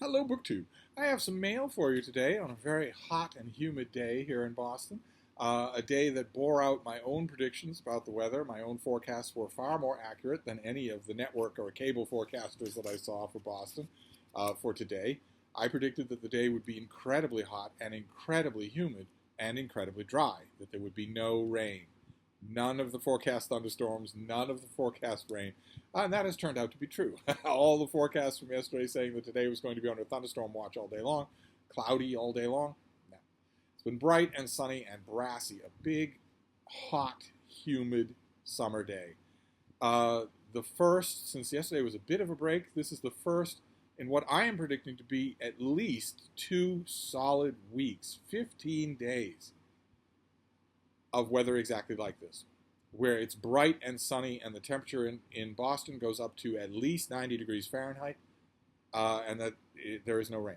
Hello, BookTube. I have some mail for you today on a very hot and humid day here in Boston. A day that bore out my own predictions about the weather. My own forecasts were far more accurate than any of the network or cable forecasters that I saw for Boston for today. I predicted that the day would be incredibly hot and incredibly humid and incredibly dry, that there would be no rain. None of the forecast thunderstorms, none of the forecast rain. And that has turned out to be true. All the forecasts from yesterday saying that today was going to be under thunderstorm watch all day long, cloudy all day long. No. It's been bright and sunny and brassy. A big, hot, humid summer day. The first, since yesterday was a bit of a break, this is the first in what I am predicting to be at least 2 solid weeks, 15 days of weather exactly like this, where it's bright and sunny and the temperature in Boston goes up to at least 90 degrees Fahrenheit, and that there is no rain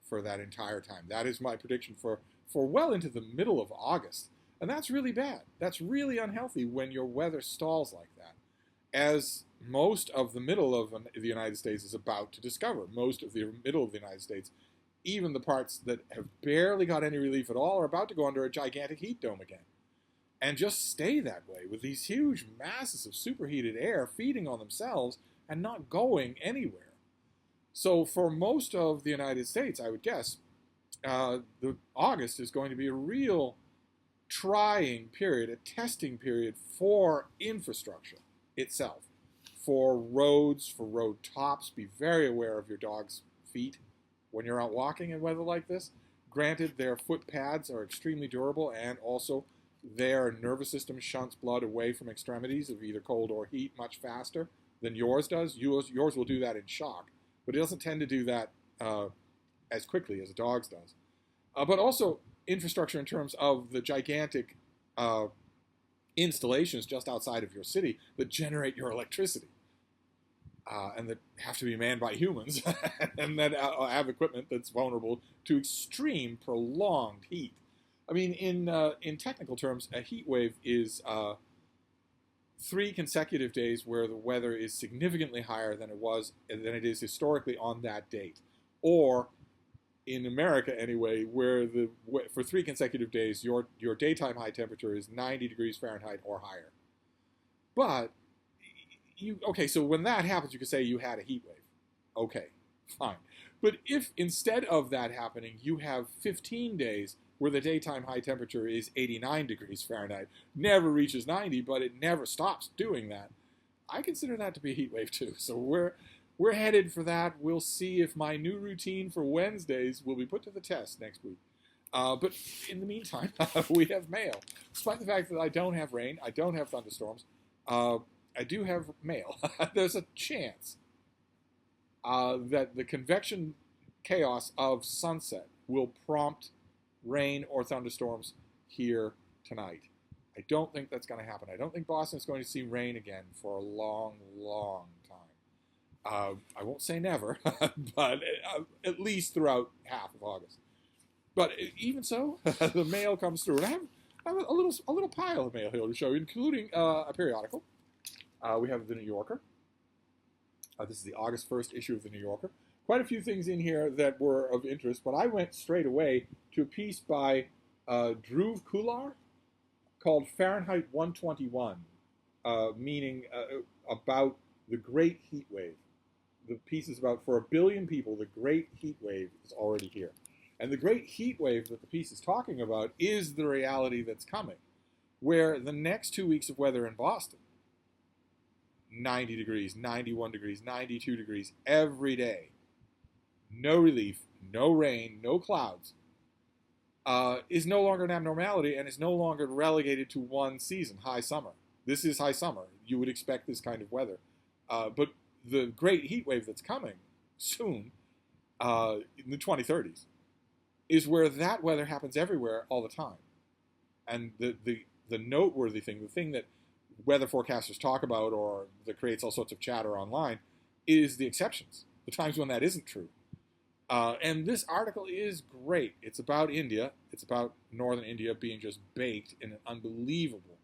for that entire time. That is my prediction for well into the middle of August. And that's really bad. That's really unhealthy when your weather stalls like that, as most of the middle of the United States is about to discover. Most of the middle of the United States, even the parts that have barely got any relief at all, are about to go under a gigantic heat dome again. And just stay that way with these huge masses of superheated air feeding on themselves and not going anywhere. So for most of the United States, I would guess, the August is going to be a real trying period, a testing period for infrastructure itself, for roads, for road tops. Be very aware of your dog's feet when you're out walking in weather like this. Granted, their foot pads are extremely durable, and also their nervous system shunts blood away from extremities of either cold or heat much faster than yours does. Yours will do that in shock, but it doesn't tend to do that as quickly as a dog's does. But also infrastructure in terms of the gigantic installations just outside of your city that generate your electricity and that have to be manned by humans and that have equipment that's vulnerable to extreme prolonged heat. I mean, in technical terms, a heat wave is 3 consecutive days where the weather is significantly higher than it is historically on that date, or in America anyway, where for 3 consecutive days your daytime high temperature is 90 degrees Fahrenheit or higher. But so when that happens, you could say you had a heat wave. Okay, fine. But if instead of that happening, you have 15 days where the daytime high temperature is 89 degrees Fahrenheit, never reaches 90, but it never stops doing that, I consider that to be a heat wave too. So we're headed for that. We'll see if my new routine for Wednesdays will be put to the test next week. But in the meantime, we have mail. Despite the fact that I don't have rain, I don't have thunderstorms, I do have mail. There's a chance that the convection chaos of sunset will prompt rain or thunderstorms here tonight. I don't think that's going to happen. I don't think Boston's going to see rain again for a long, long time. I won't say never, but at least throughout half of August. But even so, the mail comes through, and I have a little pile of mail here to show you, including a periodical. We have the New Yorker. This is the August 1st issue of the New Yorker. Quite a few things in here that were of interest, but I went straight away to a piece by Dhruv Kular called Fahrenheit 121, meaning about the Great Heat Wave. The piece is about, for 1 billion people, the Great Heat Wave is already here. And the Great Heat Wave that the piece is talking about is the reality that's coming, where the next 2 weeks of weather in Boston, 90 degrees, 91 degrees, 92 degrees every day, no relief, no rain, no clouds, is no longer an abnormality and is no longer relegated to one season, high summer. This is high summer. You would expect this kind of weather. But the great heat wave that's coming soon, in the 2030s, is where that weather happens everywhere all the time. And the noteworthy thing, the thing that weather forecasters talk about or that creates all sorts of chatter online, is the exceptions, the times when that isn't true. And this article is great. It's about India. It's about northern India being just baked in an unbelievable,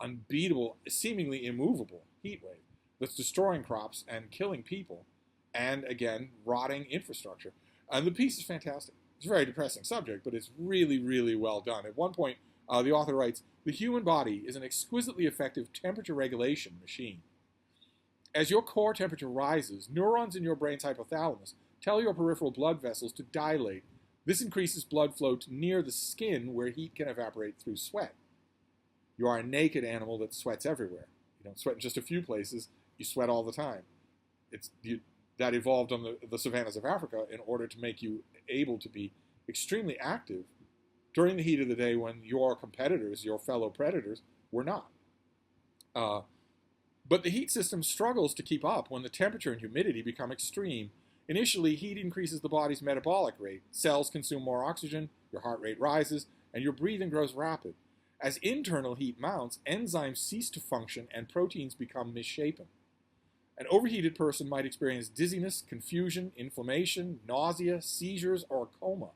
unbeatable, seemingly immovable heat wave that's destroying crops and killing people, and again, rotting infrastructure. And the piece is fantastic. It's a very depressing subject, but it's really, really well done. At one point, the author writes, "The human body is an exquisitely effective temperature regulation machine. As your core temperature rises, neurons in your brain's hypothalamus tell your peripheral blood vessels to dilate. This increases blood flow to near the skin where heat can evaporate through sweat. You are a naked animal that sweats everywhere. You don't sweat in just a few places, you sweat all the time. That evolved on the savannas of Africa in order to make you able to be extremely active during the heat of the day when your competitors, your fellow predators, were not. But the heat system struggles to keep up when the temperature and humidity become extreme. Initially, heat increases the body's metabolic rate. Cells consume more oxygen, your heart rate rises, and your breathing grows rapid. As internal heat mounts, enzymes cease to function and proteins become misshapen. An overheated person might experience dizziness, confusion, inflammation, nausea, seizures, or a coma.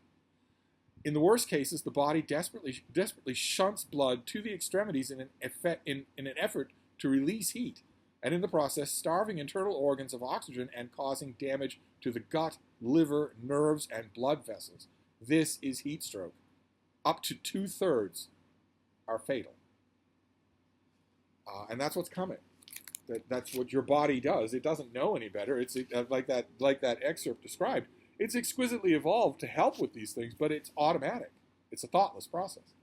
In the worst cases, the body desperately shunts blood to the extremities in an effort to release heat, and in the process, starving internal organs of oxygen and causing damage to the gut, liver, nerves, and blood vessels. This is heat stroke. Up to 2/3 are fatal. And that's what's coming. That's what your body does. It doesn't know any better. It's like that excerpt described. It's exquisitely evolved to help with these things, but it's automatic. It's a thoughtless process.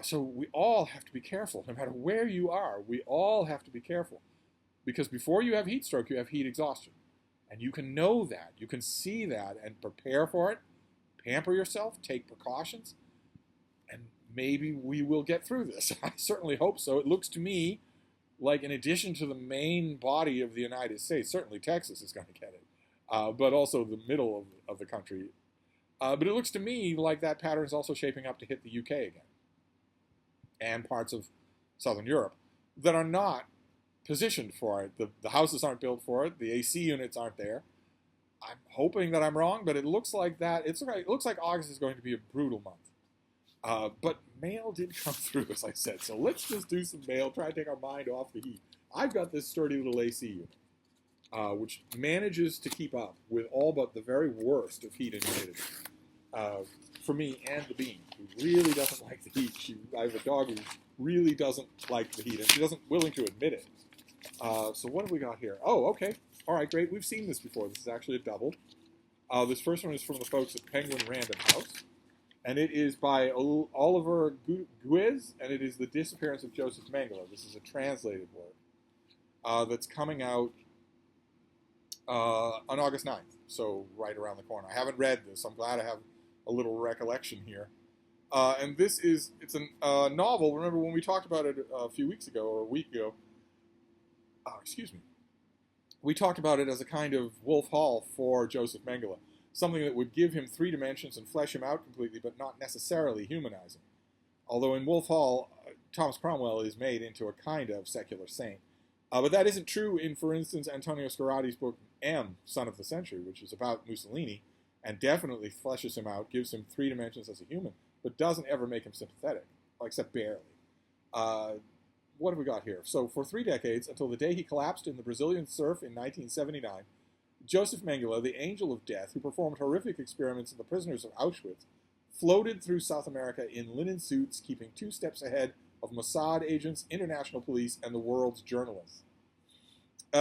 So we all have to be careful. No matter where you are, we all have to be careful. Because before you have heat stroke, you have heat exhaustion. And you can know that. You can see that and prepare for it. Pamper yourself. Take precautions. And maybe we will get through this. I certainly hope so. It looks to me like in addition to the main body of the United States, certainly Texas is going to get it, but also the middle of the country. But it looks to me like that pattern is also shaping up to hit the UK again and parts of Southern Europe that are not positioned for it. The houses aren't built for it. The AC units aren't there. I'm hoping that I'm wrong, but it looks like that. It looks like August is going to be a brutal month. But mail did come through, as I said. So let's just do some mail, try to take our mind off the heat. I've got this sturdy little AC unit, which manages to keep up with all but the very worst of heat and humidity. For me and the bean, who really doesn't like the heat. I have a dog who really doesn't like the heat, and she doesn't willing to admit it. So what have we got here? Oh, okay. All right, great. We've seen this before. This is actually a double. This first one is from the folks at Penguin Random House. And it is by Oliver Guiz, and it is The Disappearance of Joseph Mengele. This is a translated work that's coming out on August 9th, so right around the corner. I haven't read this. I'm glad I have a little recollection here. And it's a novel. Remember when we talked about it a few weeks ago, or a week ago? We talked about it as a kind of Wolf Hall for Joseph Mengele. Something that would give him 3 dimensions and flesh him out completely, but not necessarily humanizing. Although in Wolf Hall, Thomas Cromwell is made into a kind of secular saint. But that isn't true in, for instance, Antonio Scarlati's book M, Son of the Century, which is about Mussolini, and definitely fleshes him out, gives him 3 dimensions as a human, but doesn't ever make him sympathetic, except barely. What have we got here? So for 3 decades, until the day he collapsed in the Brazilian surf in 1979, Joseph Mengele, the angel of death, who performed horrific experiments in the prisoners of Auschwitz, floated through South America in linen suits, keeping 2 steps ahead of Mossad agents, international police, and the world's journalists.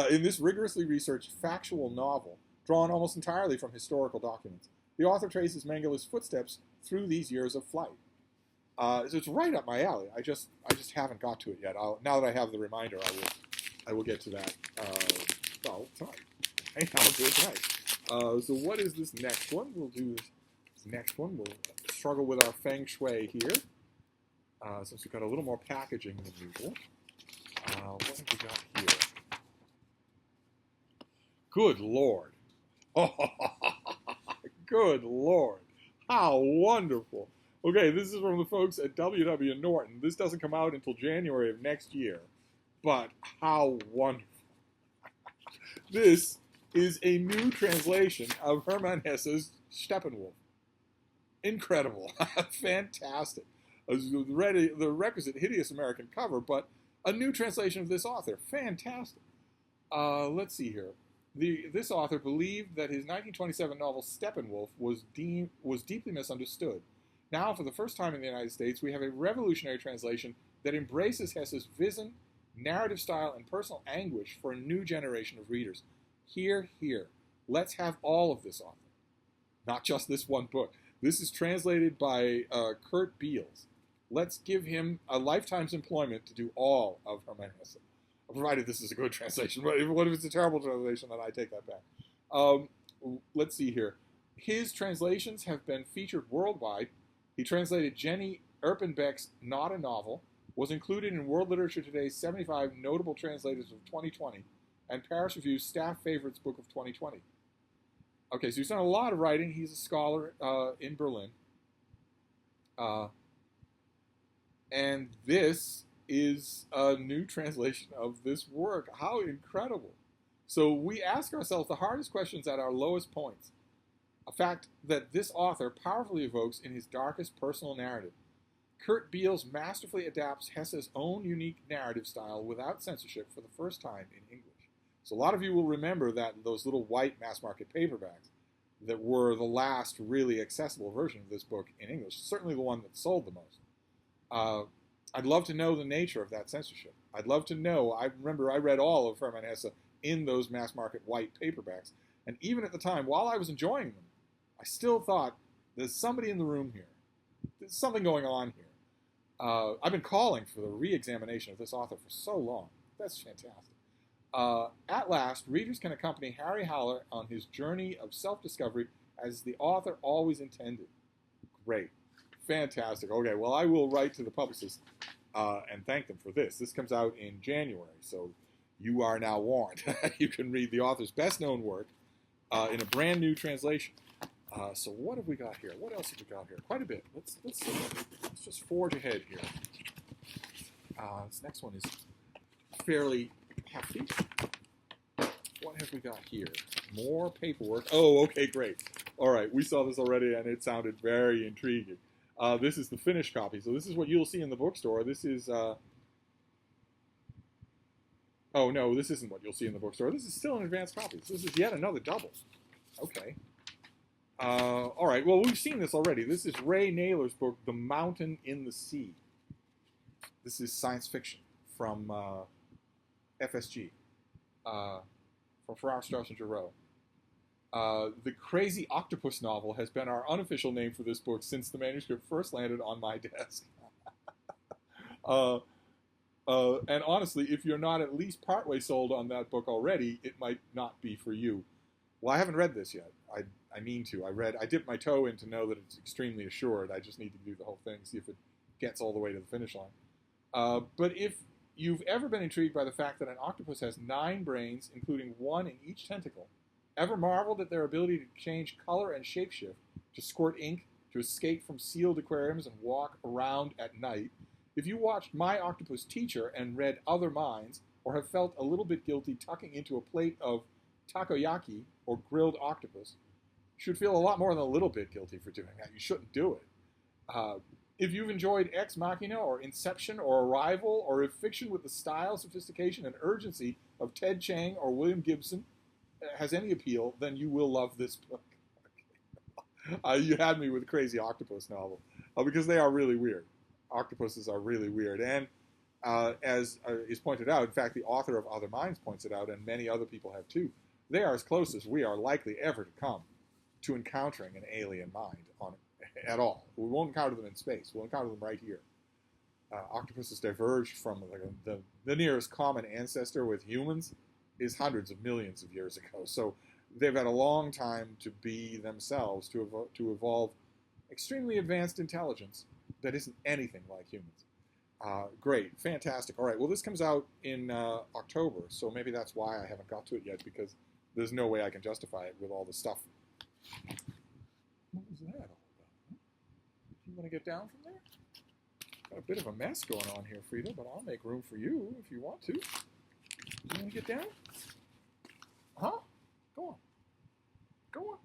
In this rigorously researched factual novel, drawn almost entirely from historical documents, the author traces Mengele's footsteps through these years of flight. So it's right up my alley. I just haven't got to it yet. Now that I have the reminder, I will get to that. Tonight. I'll do it tonight. So what is this next one? We'll do this next one. We'll struggle with our feng shui here, since we've got a little more packaging than usual. What have we got here? Good Lord. Oh, good Lord. How wonderful. Okay, this is from the folks at W.W. Norton. This doesn't come out until January of next year, but how wonderful. This is a new translation of Hermann Hesse's Steppenwolf. Incredible. Fantastic. The requisite hideous American cover, but a new translation of this author. Fantastic. Let's see here. This author believed that his 1927 novel Steppenwolf was deeply misunderstood. Now, for the first time in the United States, we have a revolutionary translation that embraces Hesse's vision, narrative style, and personal anguish for a new generation of readers. Here, here. Let's have all of this author, not just this one book. This is translated by Kurt Beals. Let's give him a lifetime's employment to do all of Hermann Hesse, provided this is a good translation. What if it's a terrible translation? Then I take that back. Let's see here. His translations have been featured worldwide. He translated Jenny Erpenbeck's Not a Novel, was included in World Literature Today's 75 Notable Translators of 2020, and Paris Review's Staff Favorites Book of 2020. Okay, so he's done a lot of writing. He's a scholar in Berlin. And this is a new translation of this work. How incredible. So we ask ourselves the hardest questions at our lowest points. A fact that this author powerfully evokes in his darkest personal narrative. Kurt Beals masterfully adapts Hesse's own unique narrative style without censorship for the first time in English. So a lot of you will remember that those little white mass-market paperbacks that were the last really accessible version of this book in English, certainly the one that sold the most. I'd love to know the nature of that censorship. I'd love to know. I remember I read all of Hermann Hesse in those mass-market white paperbacks, and even at the time, while I was enjoying them, I still thought, there's somebody in the room here. There's something going on here. I've been calling for the re-examination of this author for so long. That's fantastic. At last, readers can accompany Harry Haller on his journey of self-discovery as the author always intended. Great. Fantastic. Okay, well, I will write to the publicist and thank them for this. This comes out in January, so you are now warned. You can read the author's best-known work in a brand-new translation. So what have we got here? What else have we got here? Quite a bit. Let's just forge ahead here. This next one is fairly hefty. What have we got here? More paperwork. Oh, okay, great. All right, we saw this already, and it sounded very intriguing. This is the finished copy. So this is what you'll see in the bookstore. This is... Oh, no, this isn't what you'll see in the bookstore. This is still an advanced copy. So this is yet another double. Okay. All right, well, we've seen this already. This is Ray Naylor's book, The Mountain in the Sea. This is science fiction from FSG, from Farrar, Straus, and Giroux. The Crazy Octopus novel has been our unofficial name for this book since the manuscript first landed on my desk. And honestly, if you're not at least partway sold on that book already, it might not be for you. Well, I haven't read this yet. I mean to. I dipped my toe in to know that it's extremely assured. I just need to do the whole thing, see if it gets all the way to the finish line. But if you've ever been intrigued by the fact that an octopus has 9 brains, including 1 in each tentacle, ever marveled at their ability to change color and shapeshift, to squirt ink, to escape from sealed aquariums and walk around at night, if you watched My Octopus Teacher and read Other Minds, or have felt a little bit guilty tucking into a plate of takoyaki, or grilled octopus, you should feel a lot more than a little bit guilty for doing that. You shouldn't do it. If you've enjoyed Ex Machina, or Inception, or Arrival, or if fiction with the style, sophistication, and urgency of Ted Chiang or William Gibson has any appeal, then you will love this book. You had me with Crazy Octopus novel, because they are really weird. Octopuses are really weird. And as is pointed out, in fact, the author of Other Minds points it out, and many other people have too, they are as close as we are likely ever to come to encountering an alien mind at all. We won't encounter them in space. We'll encounter them right here. Octopuses diverged from the nearest common ancestor with humans is hundreds of millions of years ago. So they've had a long time to be themselves, to evolve extremely advanced intelligence that isn't anything like humans. Great, fantastic. All right, well, this comes out in October, so maybe that's why I haven't got to it yet, because there's no way I can justify it with all the stuff. What was that all about? Do you want to get down from there? Got a bit of a mess going on here, Frida, but I'll make room for you if you want to. Do you want to get down? Huh? Go on. Go on.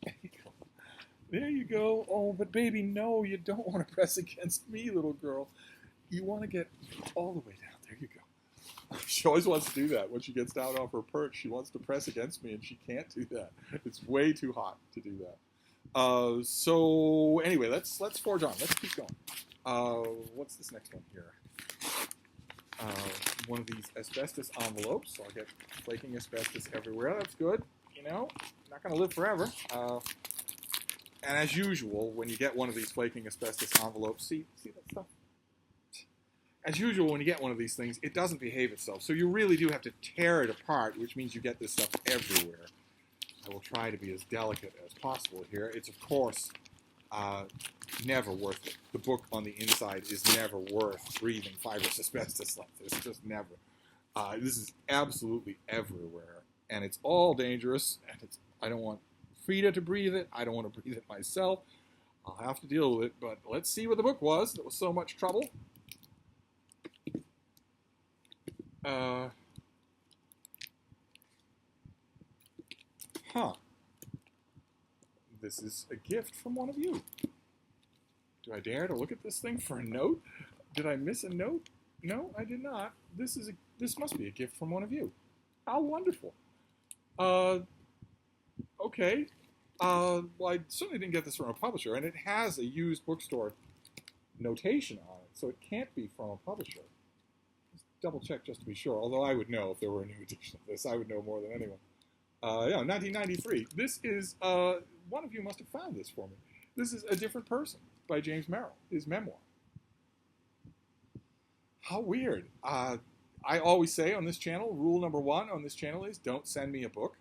There you go. There you go. Oh, but baby, no, you don't want to press against me, little girl. You want to get all the way down. There you go. She always wants to do that. When she gets down off her perch, she wants to press against me, and she can't do that. It's way too hot to do that. So anyway, let's forge on. Let's keep going. What's this next one here? One of these asbestos envelopes. So I'll get flaking asbestos everywhere. That's good. You know, not going to live forever. And as usual, when you get one of these flaking asbestos envelopes, see that stuff? As usual, when you get one of these things, it doesn't behave itself. So you really do have to tear it apart, which means you get this stuff everywhere. I will try to be as delicate as possible here. It's, of course, never worth it. The book on the inside is never worth breathing fibrous asbestos like this. Just never. This is absolutely everywhere. And it's all dangerous. And I don't want Frida to breathe it. I don't want to breathe it myself. I'll have to deal with it. But let's see what the book was that was so much trouble. This is a gift from one of you. Do I dare to look at this thing for a note? Did I miss a note? No, I did not. This must be a gift from one of you. How wonderful. Okay. Well, I certainly didn't get this from a publisher, and it has a used bookstore notation on it, so it can't be from a publisher. Just double check just to be sure, although I would know if there were a new edition of this. I would know more than anyone. Yeah, 1993. This is, one of you must have found this for me. This is A Different Person by James Merrill, his memoir. How weird. I always say on this channel, rule number one on this channel is don't send me a book.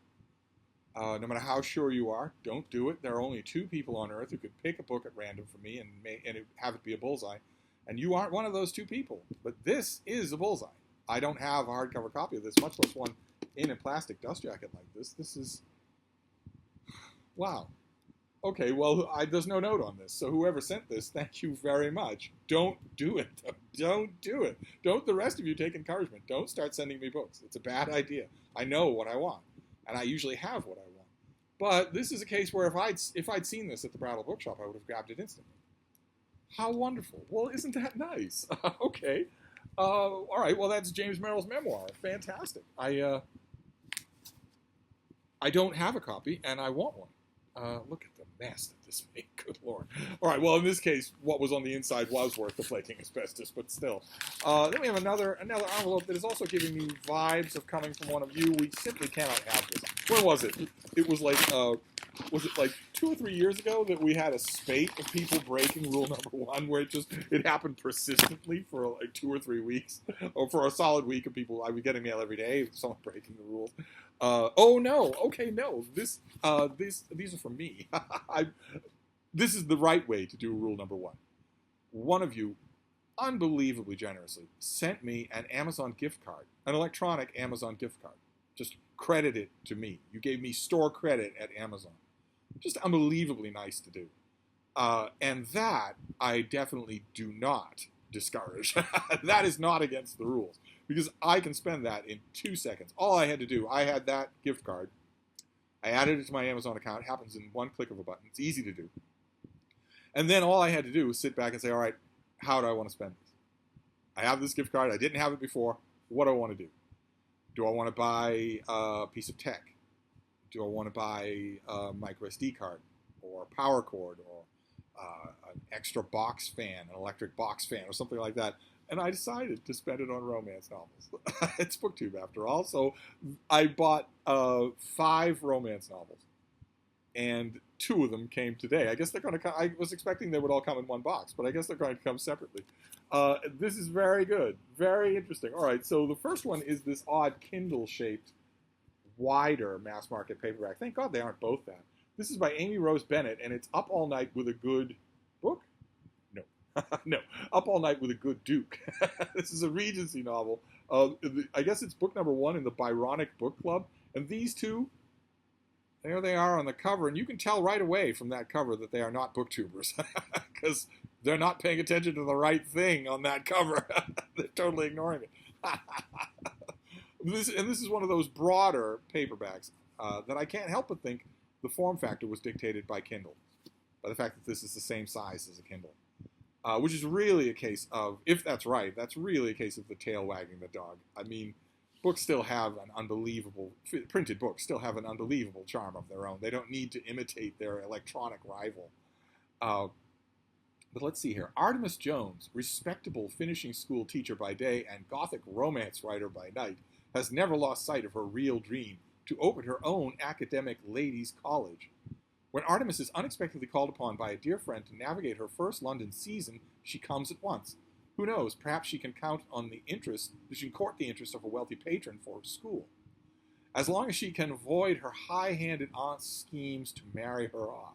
No matter how sure you are, don't do it. There are only two people on earth who could pick a book at random for me and have it be a bullseye. And you aren't one of those two people. But this is a bullseye. I don't have a hardcover copy of this, much less one in a plastic dust jacket like this. This is... Wow. Okay, well, there's no note on this. So whoever sent this, thank you very much. Don't do it. Don't do it. Don't the rest of you take encouragement. Don't start sending me books. It's a bad idea. I know what I want. And I usually have what I want. But this is a case where if I'd seen this at the Brattle Bookshop, I would have grabbed it instantly. How wonderful. Well, isn't that nice? Okay. All right, well, that's James Merrill's memoir. Fantastic. I don't have a copy, and I want one. Look at the mess that this made. Good Lord. All right, well, in this case, what was on the inside was worth the flaking asbestos, but still. Then we have another envelope that is also giving me vibes of coming from one of you. We simply cannot have this. When was it? It was like, was it like 2 or 3 years ago that we had a spate of people breaking rule number one, where it happened persistently for like 2 or 3 weeks, or for a solid week of people. I would get email every day, someone breaking the rules. Oh no, okay, no, these are for me. This is the right way to do rule number one. One of you, unbelievably generously, sent me an Amazon gift card, an electronic Amazon gift card. Just credit it to me. You gave me store credit at Amazon. Just unbelievably nice to do. And that I definitely do not discourage. That is not against the rules, because I can spend that in 2 seconds. All I had to do, I had that gift card. I added it to my Amazon account. It happens in one click of a button. It's easy to do. And then all I had to do was sit back and say, all right, how do I want to spend this? I have this gift card. I didn't have it before. What do I want to do? Do I want to buy a piece of tech? Do I want to buy a micro SD card or a power cord or an extra box fan, an electric box fan or something like that? And I decided to spend it on romance novels. It's BookTube after all. So I bought 5 romance novels. And 2 of them came today. I guess they're going to come. I was expecting they would all come in one box, but I guess they're going to come separately. This is very good. Very interesting. All right, so the first one is this odd Kindle-shaped, wider mass-market paperback. Thank God they aren't both that. This is by Amy Rose Bennett, and it's Up All Night with a Good Book? No. No. Up All Night with a Good Duke. This is a Regency novel. I guess it's book number 1 in the Byronic Book Club. And these two, there they are on the cover, and you can tell right away from that cover that they are not booktubers, because they're not paying attention to the right thing on that cover. They're totally ignoring it. This is one of those broader paperbacks that I can't help but think the form factor was dictated by Kindle, by the fact that this is the same size as a Kindle. which is really a case of, if that's right, that's really a case of the tail wagging the dog. I mean, books still have an unbelievable, printed books still have an unbelievable charm of their own. They don't need to imitate their electronic rival. But let's see here. Artemis Jones, respectable finishing school teacher by day and gothic romance writer by night, has never lost sight of her real dream to open her own academic ladies' college. When Artemis is unexpectedly called upon by a dear friend to navigate her first London season, she comes at once. Who knows, perhaps she can count on the interest, she can court the interest of a wealthy patron for her school. As long as she can avoid her high-handed aunt's schemes to marry her off.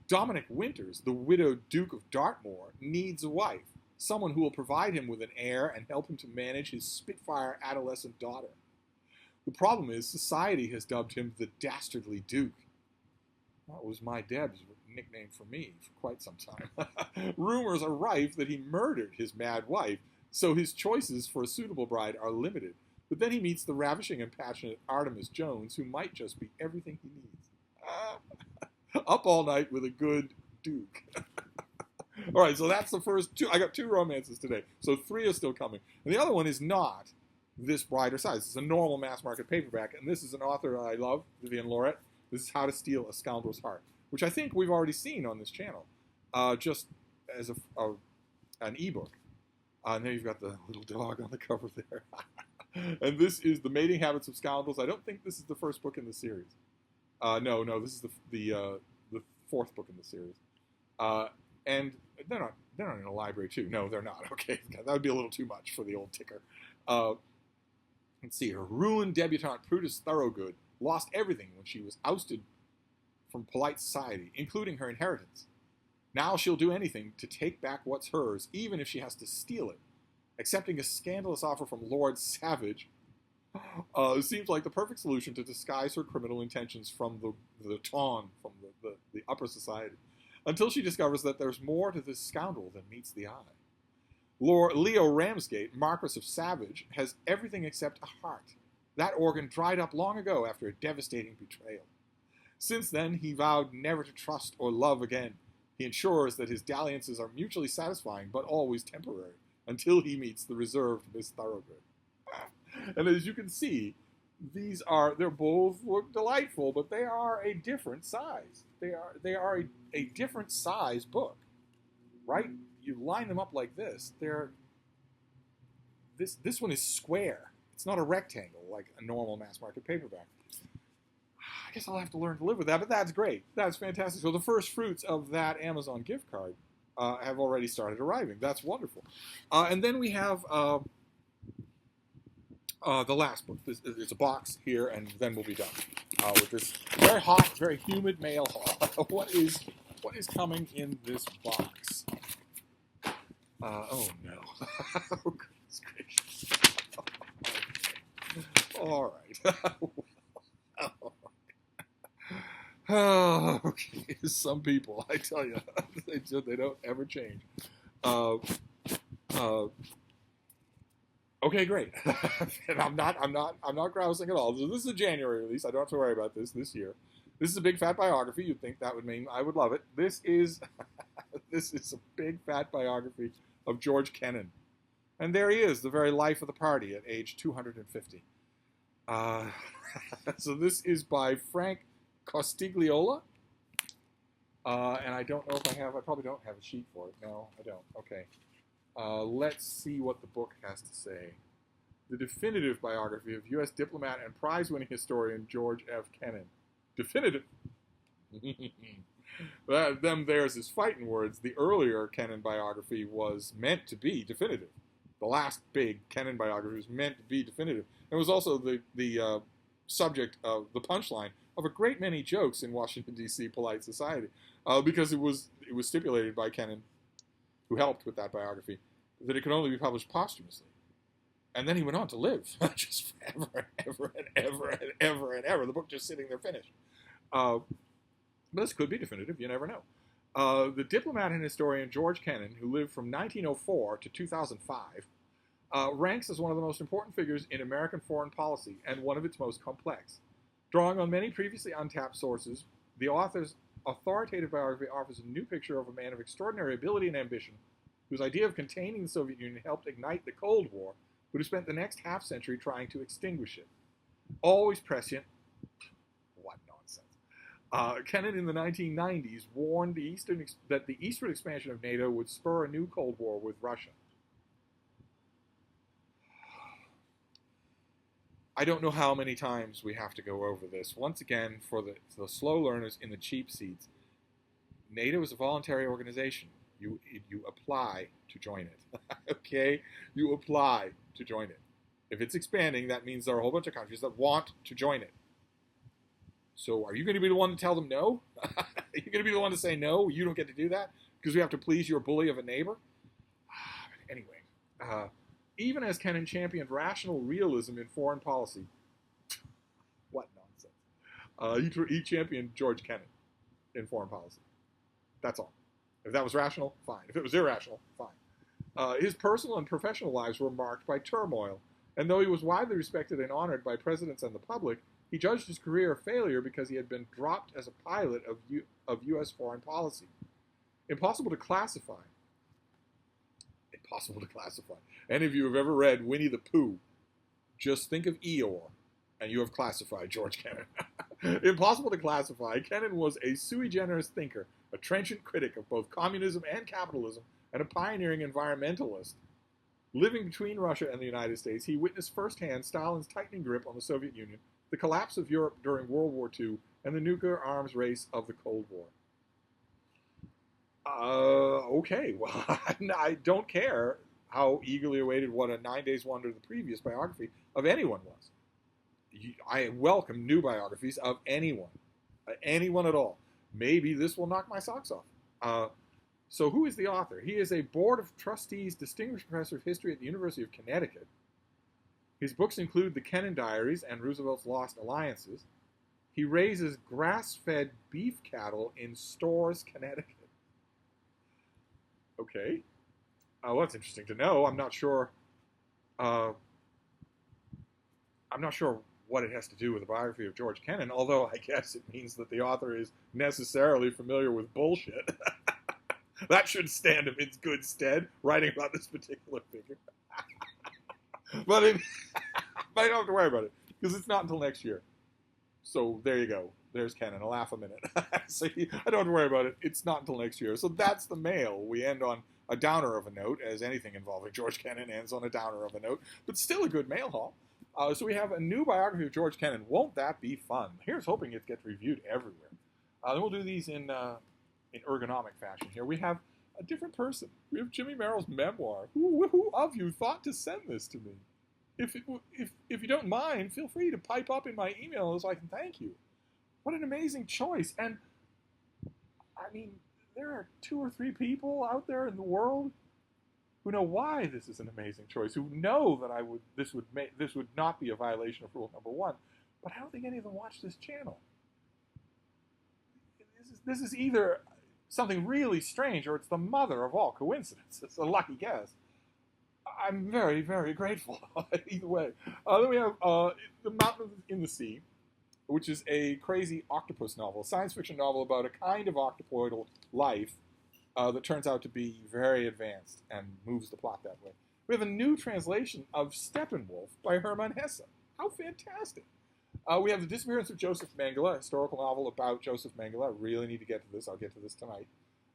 Dominic Winters, the widowed Duke of Dartmoor, needs a wife, someone who will provide him with an heir and help him to manage his Spitfire adolescent daughter. The problem is, society has dubbed him the Dastardly Duke. That was my Deb's nickname for me for quite some time. Rumors are rife that he murdered his mad wife, so his choices for a suitable bride are limited. But then he meets the ravishing and passionate Artemis Jones, who might just be everything he needs. Up all night with a good Duke. All right, so that's the first two. I got 2 romances today, so 3 are still coming. And the other one is not this brighter size. It's a normal mass market paperback, and this is an author I love, Vivian Loret. This is How to Steal a Scoundrel's Heart, which I think we've already seen on this channel, just as an ebook. And there you've got the little dog on the cover there. And this is The Mating Habits of Scoundrels. I don't think this is the first book in the series. No, this is the 4th book in the series. And they're not in a library too. No, they're not. Okay, that would be a little too much for the old ticker. Let's see. Her ruined debutante Prudence Thorogood lost everything when she was ousted from polite society, including her inheritance. Now she'll do anything to take back what's hers, even if she has to steal it. Accepting a scandalous offer from Lord Savage seems like the perfect solution to disguise her criminal intentions from the ton, from the upper society, until she discovers that there's more to this scoundrel than meets the eye. Lord Leo Ramsgate, Marquis of Savage, has everything except a heart. That organ dried up long ago after a devastating betrayal. Since then, he vowed never to trust or love again. He ensures that his dalliances are mutually satisfying, but always temporary, until he meets the reserved Miss Thorogood. And as you can see, they're both look delightful, but they are a different size. They are a different size book, right? You line them up like this. This one is square. It's not a rectangle like a normal mass market paperback. I guess I'll have to learn to live with that, but that's great. That's fantastic. So the first fruits of that Amazon gift card have already started arriving. That's wonderful. And then we have the last book. It's a box here, and then we'll be done with this very hot, very humid mail haul. What is coming in this box? Oh no! Oh, goodness gracious! All right. Oh, okay. Some people, I tell you, they don't ever change. Okay, great. And I'm not grousing at all. So this is a January release. I don't have to worry about this year. This is a big fat biography. You'd think that would mean I would love it. This is a big fat biography of George Kennan. And there he is, the very life of the party at age 250. So this is by Frank Costigliola. And I don't know if I probably don't have a sheet for it. No, I don't. Okay. Let's see what the book has to say. The definitive biography of U.S. diplomat and prize-winning historian George F. Kennan. Definitive. There's his fighting words. The earlier Kennan biography was meant to be definitive. The last big Kennan biography was meant to be definitive. It was also the subject of the punchline of a great many jokes in Washington, D.C. polite society, because it was stipulated by Kennan, who helped with that biography, that it could only be published posthumously. And then he went on to live, just forever and ever and ever and ever and ever. The book just sitting there finished. But this could be definitive, you never know. The diplomat and historian George Kennan, who lived from 1904 to 2005, ranks as one of the most important figures in American foreign policy and one of its most complex. Drawing on many previously untapped sources, the author's authoritative biography offers a new picture of a man of extraordinary ability and ambition, whose idea of containing the Soviet Union helped ignite the Cold War, but who spent the next half-century trying to extinguish it. Always prescient. What nonsense. Kennan in the 1990s warned that the eastward expansion of NATO would spur a new Cold War with Russia. I don't know how many times we have to go over this. Once again, for the slow learners in the cheap seats, NATO is a voluntary organization. You apply to join it. Okay? You apply to join it. If it's expanding, that means there are a whole bunch of countries that want to join it. So are you going to be the one to tell them no? Are you going to be the one to say no? You don't get to do that because we have to please your bully of a neighbor? Anyway, even as Kennan championed rational realism in foreign policy, what nonsense. He championed George Kennan in foreign policy. That's all. If that was rational, fine. If it was irrational, fine. His personal and professional lives were marked by turmoil, and though he was widely respected and honored by presidents and the public, he judged his career a failure because he had been dropped as a pilot of U.S. foreign policy. Impossible to classify. Impossible to classify. Any of you have ever read Winnie the Pooh, just think of Eeyore, and you have classified George Kennan. Impossible to classify. Kennan was a sui generis thinker, a trenchant critic of both communism and capitalism, and a pioneering environmentalist. Living between Russia and the United States, he witnessed firsthand Stalin's tightening grip on the Soviet Union, the collapse of Europe during World War II, and the nuclear arms race of the Cold War. Okay, well, I don't care how eagerly awaited what a 9 days wonder the previous biography of anyone was. I welcome new biographies of anyone at all. Maybe this will knock my socks off. So who is the author? He is a Board of Trustees Distinguished Professor of History at the University of Connecticut. His books include The Kennan Diaries and Roosevelt's Lost Alliances. He raises grass-fed beef cattle in Storrs, Connecticut. Okay. Well, that's interesting to know. I'm not sure what it has to do with the biography of George Kennan, although I guess it means that the author is necessarily familiar with bullshit. That should stand him in good stead, writing about this particular figure. But I don't have to worry about it, because it's not until next year. So there you go. There's Kennan. A laugh a minute. So I don't have to worry about it. It's not until next year. So that's the mail. We end on a downer of a note, as anything involving George Kennan ends on a downer of a note, but still a good mail haul. So we have a new biography of George Kennan. Won't that be fun? Here's hoping it gets reviewed everywhere. Then we'll do these in ergonomic fashion here. We have a different person. We have Jimmy Merrill's memoir. Who of you thought to send this to me? If you don't mind, feel free to pipe up in my email so I can thank you. What an amazing choice. And, I mean, there are 2 or 3 people out there in the world who know why this is an amazing choice, who know that this would not be a violation of rule number 1. But I don't think any of them watch this channel. This is either something really strange, or it's the mother of all coincidences. It's a lucky guess. I'm very, very grateful. Either way. Then we have The Mountain in the Sea, which is a crazy octopus novel, a science fiction novel about a kind of octopoidal life that turns out to be very advanced and moves the plot that way. We have a new translation of Steppenwolf by Hermann Hesse. How fantastic. We have The Disappearance of Joseph Mengele, a historical novel about Joseph Mengele. I really need to get to this. I'll get to this tonight.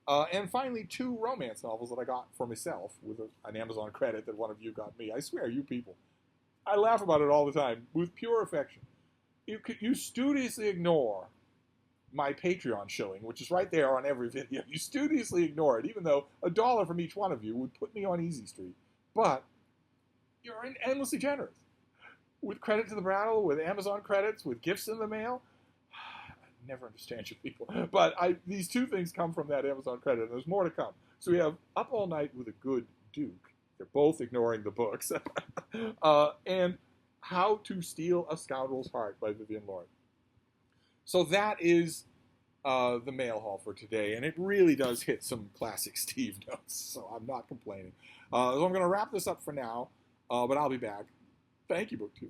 And finally, 2 romance novels that I got for myself with an Amazon credit that one of you got me. I swear, you people. I laugh about it all the time with pure affection. You studiously ignore my Patreon shilling, which is right there on every video. You studiously ignore it, even though $1 from each one of you would put me on Easy Street. But you're endlessly generous. With credit to the brattle, with Amazon credits, with gifts in the mail. I never understand you people. But these 2 things come from that Amazon credit, and there's more to come. So we have Up All Night with a Good Duke. They're both ignoring the books. And How to Steal a Scoundrel's Heart by Vivian Lord. So that is the mail haul for today, and it really does hit some classic Steve notes, so I'm not complaining. So I'm going to wrap this up for now, but I'll be back. Thank you, BookTube.